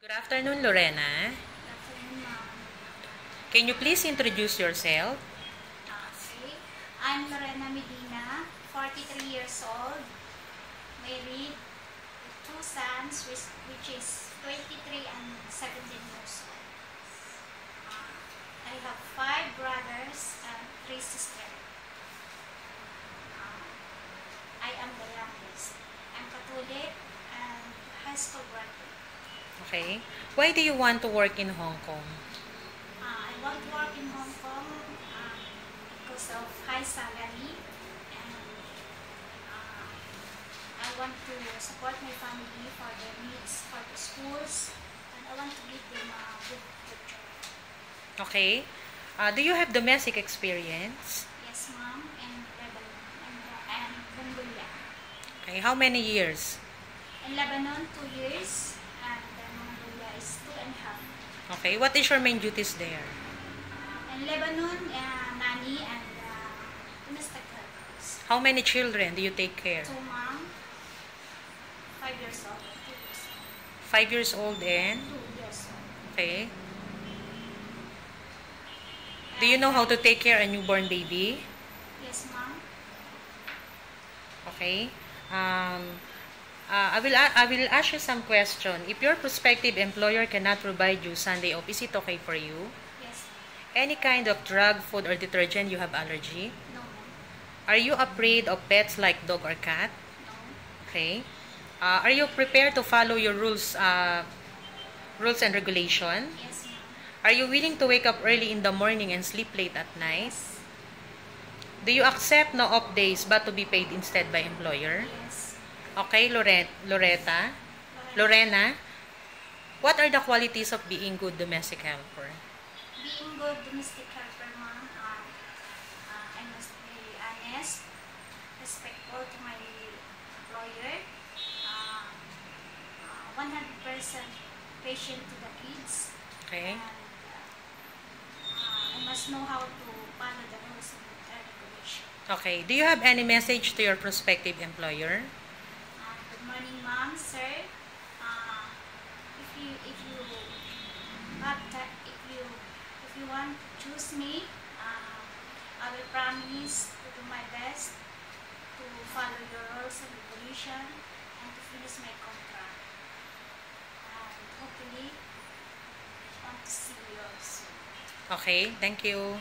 Good afternoon, Lorena. Good afternoon, ma'am. Can you please introduce yourself? Okay. I'm Lorena Medina, 43 years old, married with two sons, which is 23 and 17 years old. I have 5 brothers and 3 sisters. I am the youngest. I'm Catholic and high school graduate. Okay. Why do you want to work in Hong Kong? I want to work in Hong Kong because of high salary, and I want to support my family for their needs for the schools, and I want to give them a good future. Okay. Do you have domestic experience? Yes, ma'am, in Lebanon and Mongolia. Okay. How many years? In Lebanon, 2 years, and then Mongolia is 2.5. Okay. What is your main duties there? In Lebanon, nanny and domestic helpers. How many children do you take care? 2, ma'am, 5 years old, 2 years old. 5 years old and? 2 years old. Okay. Do you know how to take care of a newborn baby? Yes, ma'am. Okay. I will ask you some question. If your prospective employer cannot provide you Sunday off, is it okay for you? Yes. Any kind of drug, food, or detergent you have allergy? No, ma'am. Are you afraid of pets like dog or cat? No. Okay. Are you prepared to follow your rules and regulation? Yes, ma'am. Are you willing to wake up early in the morning and sleep late at night? Yes. Do you accept no off days but to be paid instead by employer? Yes. Okay, Lorena, what are the qualities of being good domestic helper? Being good domestic helper, ma'am, I must be honest, respectful to my employer, 100% patient to the kids, Okay. and I must know how to follow the rules and regulation. Okay. Do you have any message to your prospective employer? Good morning, ma'am, sir. If you want to choose me, I will promise to do my best to follow your rules and regulation and to finish my contract. And hopefully, want to see you soon. Okay. Thank you.